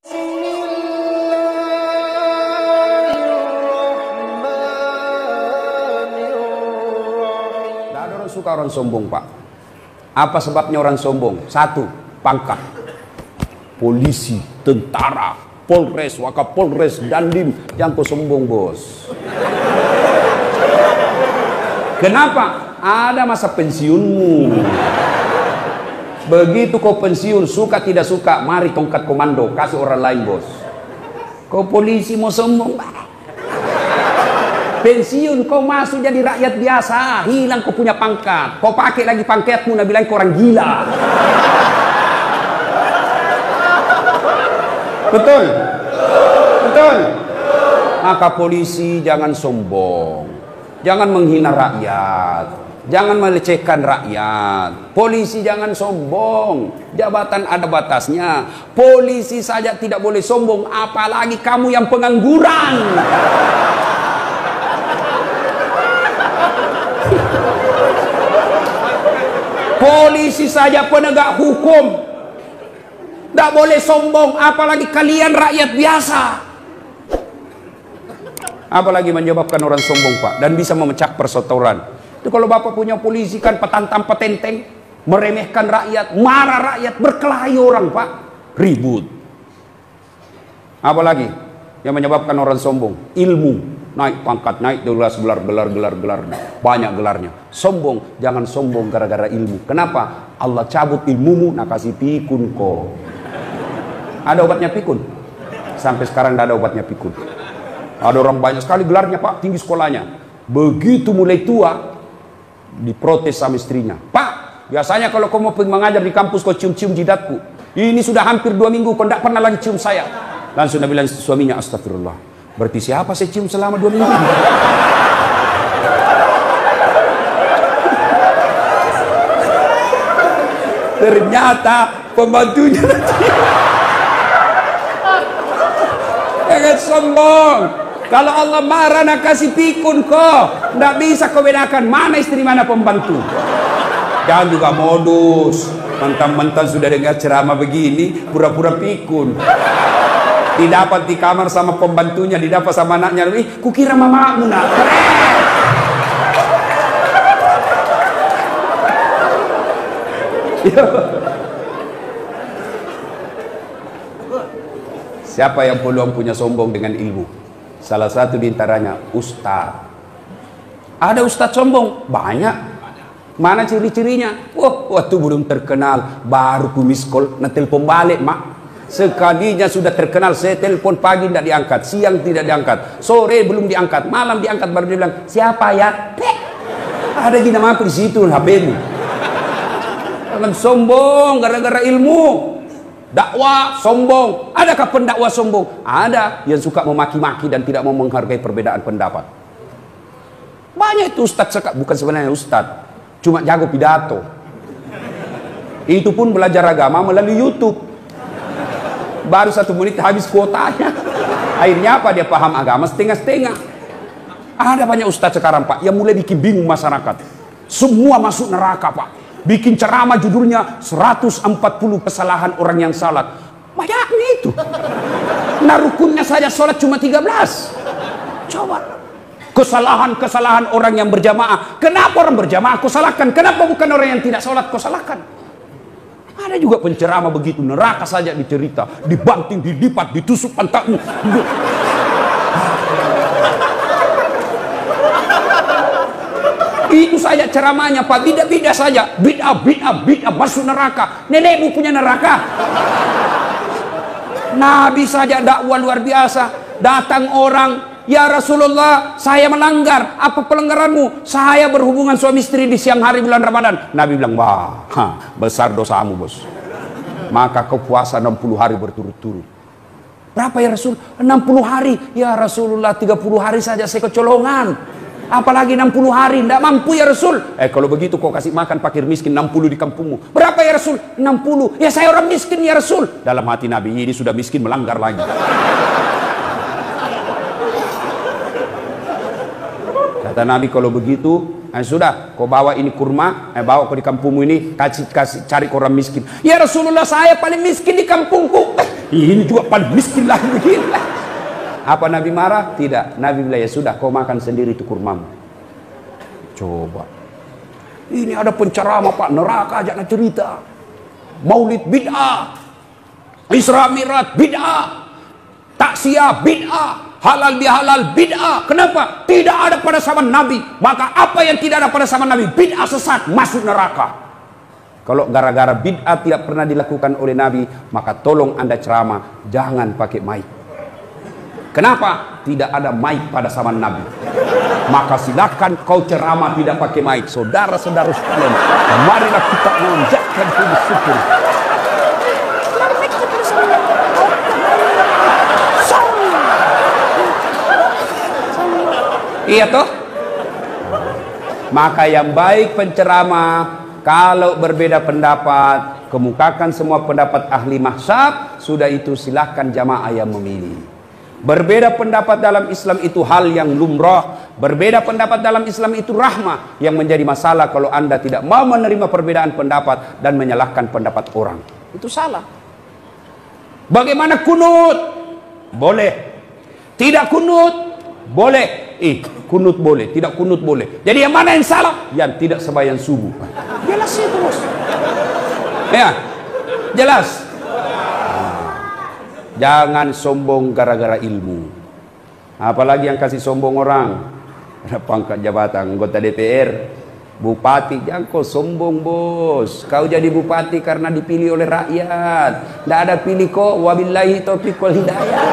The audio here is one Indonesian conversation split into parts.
Tidak ada orang suka orang sombong, Pak. Apa sebabnya orang sombong? Satu, pangkat. Polisi, tentara, Polres, Wakapolres, Dandim, yang kau sombong, bos. Kenapa? Ada masa pensiunmu. Begitu kau pensiun, suka tidak suka, mari tongkat komando, kasih orang lain, bos. Kau polisi mau sombong, pensiun kau masuk jadi rakyat biasa, hilang kau punya pangkat, kau pakai lagi pangkatmu, nak bilang kau orang gila. Betul? Betul? Maka polisi jangan sombong, jangan menghina rakyat, jangan melecehkan rakyat. Polisi jangan sombong, jabatan ada batasnya. Polisi saja tidak boleh sombong, apalagi kamu yang pengangguran. Polisi saja penegak hukum tidak boleh sombong, apalagi kalian rakyat biasa. Apalagi menyebabkan orang sombong, Pak, dan bisa memecah perseteruan. Itu kalau Bapak punya polisi kan petantang petenteng, meremehkan rakyat, marah rakyat, berkelahi orang, Pak, ribut. Apalagi yang menyebabkan orang sombong? Ilmu. Naik pangkat, naik gelar, banyak gelarnya. Sombong, jangan sombong gara-gara ilmu. Kenapa? Allah cabut ilmumu, nak kasih pikun kok. Ada obatnya pikun? Sampai sekarang tidak ada obatnya pikun. Ada orang banyak sekali gelarnya, Pak, tinggi sekolahnya. Begitu mulai tua, diprotes sama istrinya. Pak, biasanya kalau kau mau mengajar di kampus kau cium-cium jidatku. Ini sudah hampir 2 minggu kau tidak pernah lagi cium saya. Langsung dia bilang suaminya, astagfirullah. Berarti siapa saya cium selama 2 minggu? Ternyata pembantunya. Jangan sombong. Kalau Allah marah nak kasih pikun kok. Tidak bisa kau bedakan mana istri mana pembantu. Jangan juga modus. Mentang-mentang sudah dengar ceramah begini, pura-pura pikun. Didapat di kamar sama pembantunya, didapat sama anaknya. Kukira mamamu nak. Siapa yang peluang punya sombong dengan ilmu? Salah satu diantaranya ustaz. Ada ustaz sombong? Banyak. Mana ciri-cirinya? Waktu belum terkenal, baru ku miss call, na telepon balik, mak. Sekalinya sudah terkenal, saya telepon pagi tidak diangkat, siang tidak diangkat, sore belum diangkat, malam diangkat, baru dia bilang, siapa ya? Ada di nama aku di situ, HP-mu. Jangan sombong gara-gara ilmu. Dakwah sombong. Adakah pendakwah sombong? Ada yang suka memaki-maki dan tidak mau menghargai perbedaan pendapat. Banyak itu ustaz, bukan sebenarnya ustaz, cuma jago pidato. Itu pun belajar agama melalui YouTube. Baru 1 menit habis kuotanya. Akhirnya apa? Dia paham agama setengah-setengah. Ada banyak ustaz sekarang, Pak, yang mulai bikin bingung masyarakat. Semua masuk neraka, Pak. Bikin ceramah judulnya 140 kesalahan orang yang salat. Banyaknya itu. Nah, rukunnya saja salat cuma 13. Coba. Kesalahan-kesalahan orang yang berjamaah. Kenapa orang berjamaah kau salahkan? Kenapa bukan orang yang tidak salat kau salahkan? Ada juga penceramah begitu, neraka saja dicerita, dibanting, dilipat, ditusuk pantatmu. Itu saja ceramahnya, Pak. Bid'ah saja, bid'ah masuk neraka. Nenekmu punya neraka. Nabi saja dakwah luar biasa. Datang orang, ya Rasulullah, saya melanggar. Apa pelanggaranmu? Saya berhubungan suami istri di siang hari bulan Ramadan. Nabi bilang, wah, besar dosamu, bos. Maka kau puasa 60 hari berturut-turut. Berapa ya Rasul? 60 hari. Ya Rasulullah, 30 hari saja saya kecolongan. Apalagi 60 hari, tidak mampu ya Rasul. Kalau begitu kau kasih makan fakir miskin 60 di kampungmu. Berapa ya Rasul? 60. Ya saya orang miskin ya Rasul. Dalam hati Nabi, ini sudah miskin melanggar lagi. Kata Nabi, kalau begitu, sudah, kau bawa ini kurma, bawa kau di kampungmu ini, kasih cari ke orang miskin. Ya Rasulullah, saya paling miskin di kampungku. Ini juga paling miskin lah begini. Apa Nabi marah? Tidak. Nabi bilang, ya sudah, kau makan sendiri itu kurmamu. Coba. Ini ada penceramah Pak, neraka aja nak cerita. Maulid bid'ah, Isra Mi'raj bid'ah, taksiyah bid'ah, halal bihalal bid'ah. Kenapa? Tidak ada pada zaman Nabi. Maka apa yang tidak ada pada zaman Nabi, bid'ah sesat, masuk neraka. Kalau gara-gara bid'ah tidak pernah dilakukan oleh Nabi, maka tolong Anda ceramah jangan pakai mic. Kenapa? Tidak ada mic pada zaman Nabi. Maka silakan kau ceramah tidak pakai mic. Saudara-saudara sekalian, marilah kita mengucapkan syukur. Iya toh? Maka yang baik penceramah, kalau berbeda pendapat, kemukakan semua pendapat ahli mazhab. Sudah itu silahkan jamaah yang memilih. Berbeda pendapat dalam Islam itu hal yang lumrah. Berbeda pendapat dalam Islam itu rahmah. Yang menjadi masalah kalau Anda tidak mau menerima perbedaan pendapat dan menyalahkan pendapat orang. Itu salah. Bagaimana kunut? Boleh. Tidak kunut? Boleh. Kunut boleh, tidak kunut boleh. Jadi yang mana yang salah? Yang tidak sembahyang subuh. Jelas itu, Bos. Ya. Jelas. Jangan sombong gara-gara ilmu. Apalagi yang kasih sombong orang. Ada pangkat jabatan, anggota DPR, bupati. Jangan kau sombong, Bos. Kau jadi bupati karena dipilih oleh rakyat. Tidak ada pilih kok. Wabillahi taufiq wal hidayah.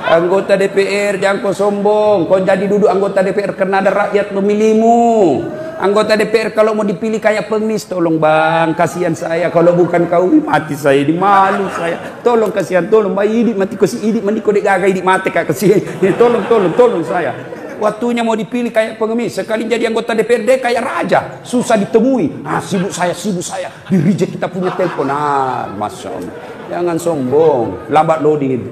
Anggota DPR, jangan kau sombong. Kau jadi duduk anggota DPR karena ada rakyat memilihmu. Anggota DPR kalau mau dipilih kayak pengemis, tolong bang, kasihan saya. Kalau bukan kau, mati saya, di malu saya. Tolong kasihan, tolong bang, idik mati ko si idik, mandi ko dek gagai idik mati kak kasihan. Tolong saya. Waktunya mau dipilih kayak pengemis, sekali jadi anggota DPRD kayak raja, susah ditemui. Sibuk saya. Di reject kita punya telepon. Masya Allah. Jangan sombong, lambat loading itu.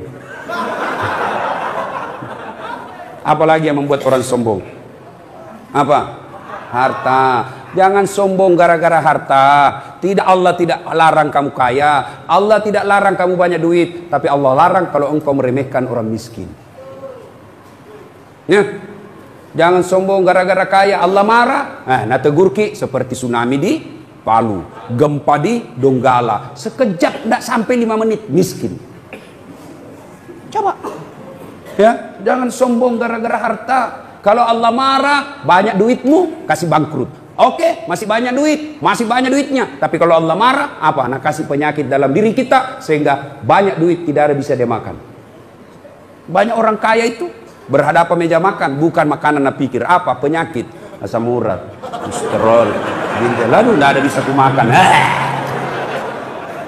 Apalagi yang membuat orang sombong? Apa? Harta. Jangan sombong gara-gara harta. Tidak, Allah tidak larang kamu kaya. Allah tidak larang kamu banyak duit. Tapi Allah larang kalau engkau meremehkan orang miskin. Ya. Jangan sombong gara-gara kaya. Allah marah. Nah tegur ki seperti tsunami di Palu, gempa di Donggala. Sekejap tidak sampai 5 menit miskin. Coba. Ya, jangan sombong gara-gara harta. Kalau Allah marah, banyak duitmu, kasih bangkrut. Oke, masih banyak duit, masih banyak duitnya. Tapi kalau Allah marah, apa? Nah, kasih penyakit dalam diri kita sehingga banyak duit tidak ada bisa dia makan. Banyak orang kaya itu berhadapan meja makan, bukan makanan nak pikir apa? Penyakit, asam urat, kolesterol, lalu tidak ada bisa kumakan.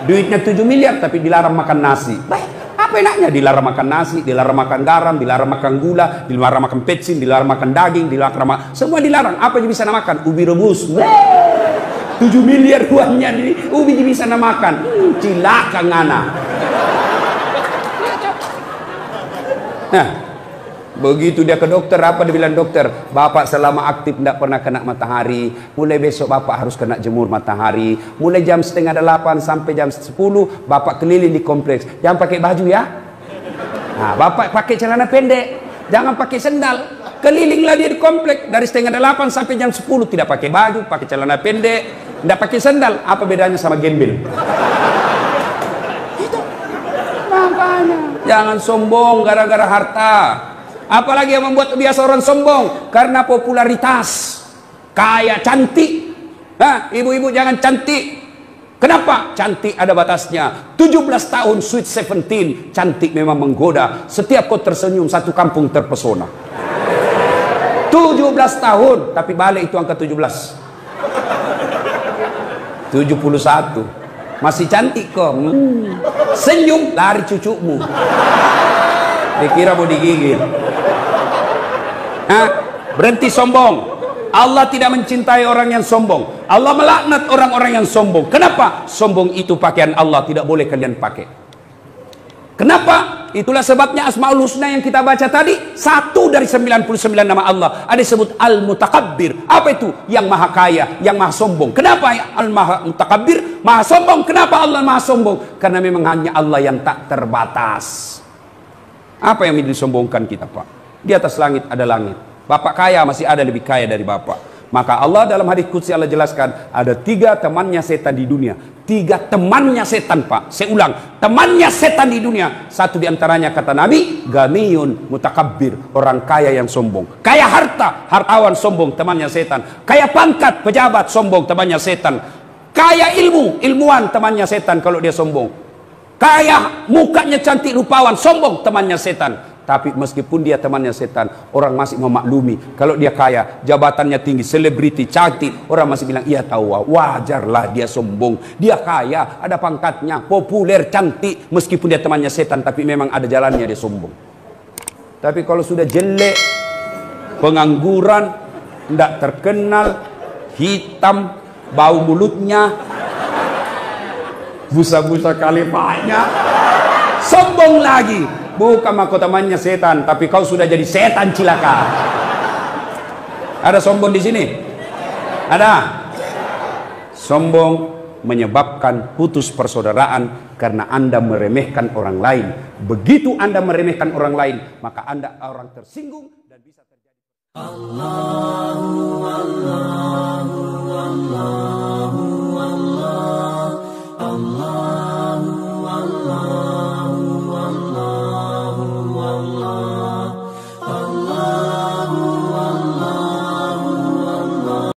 Duitnya 7 miliar tapi dilarang makan nasi. Apa enaknya? Dilarang makan nasi, dilarang makan garam, dilarang makan gula, dilarang makan petsin, dilarang makan daging, dilarang makan, semua dilarang. Apa yang bisa makan? Ubi rebus. 7 miliar uangnya ini, ubi bisa makan. Cilaka ngana. Nah, begitu dia ke dokter, apa dia bilang dokter? Bapak selama aktif tidak pernah kena matahari. Mulai besok bapak harus kena jemur matahari. Mulai jam 7:30 sampai jam 10 bapak keliling di kompleks. Jangan pakai baju ya. Nah, bapak pakai celana pendek, jangan pakai sendal. Kelilinglah dia di kompleks dari 7:30 sampai jam 10 tidak pakai baju, pakai celana pendek, tidak pakai sendal. Apa bedanya sama gembel? Itu makanya jangan sombong gara-gara harta. Apalagi yang membuat biasa orang sombong? Karena popularitas. Kaya, cantik. Ibu-ibu jangan cantik. Kenapa? Cantik ada batasnya. 17 tahun, sweet 17. Cantik memang menggoda. Setiap kau tersenyum, satu kampung terpesona. 17 tahun. Tapi balik itu angka 17. 71. Masih cantik kok. Senyum, lari cucumu. Dikira mau digigit. Berhenti sombong. Allah tidak mencintai orang yang sombong. Allah melaknat orang-orang yang sombong. Kenapa? Sombong itu pakaian Allah, tidak boleh kalian pakai. Kenapa? itulah sebabnya Asmaul Husna yang kita baca tadi, satu dari 99 nama Allah ada disebut Al-Mutakabbir. Apa itu? Yang maha kaya, yang maha sombong. Kenapa Al-Mutakabbir maha sombong? Kenapa Allah maha sombong? Karena memang hanya Allah yang tak terbatas. Apa yang disombongkan kita, Pak? Di atas langit ada langit. Bapak kaya, masih ada lebih kaya dari Bapak. Maka Allah dalam hadis qudsi Allah jelaskan, ada 3 temannya setan di dunia. 3 temannya setan, Pak. Saya ulang, temannya setan di dunia. Satu diantaranya kata Nabi, ganiyun mutakabbir, orang kaya yang sombong. Kaya harta, hartawan sombong, temannya setan. Kaya pangkat, pejabat sombong, temannya setan. Kaya ilmu, ilmuwan, temannya setan kalau dia sombong. Kaya mukanya cantik, rupawan, sombong, temannya setan. Tapi meskipun dia temannya setan, orang masih memaklumi. Kalau dia kaya, jabatannya tinggi, selebriti, cantik, orang masih bilang, iya tahu, wajarlah dia sombong. Dia kaya, ada pangkatnya, populer, cantik. Meskipun dia temannya setan, tapi memang ada jalannya dia sombong. Tapi kalau sudah jelek, pengangguran, tidak terkenal, hitam, bau mulutnya, busa-busa kalipahnya, sombong lagi. Bukan mahkotamannya setan, tapi kau sudah jadi setan cilaka. Ada sombong di sini? Ada. Sombong menyebabkan putus persaudaraan karena Anda meremehkan orang lain. Begitu Anda meremehkan orang lain, maka Anda orang tersinggung dan bisa terjadi. Allahu Allahu Allah.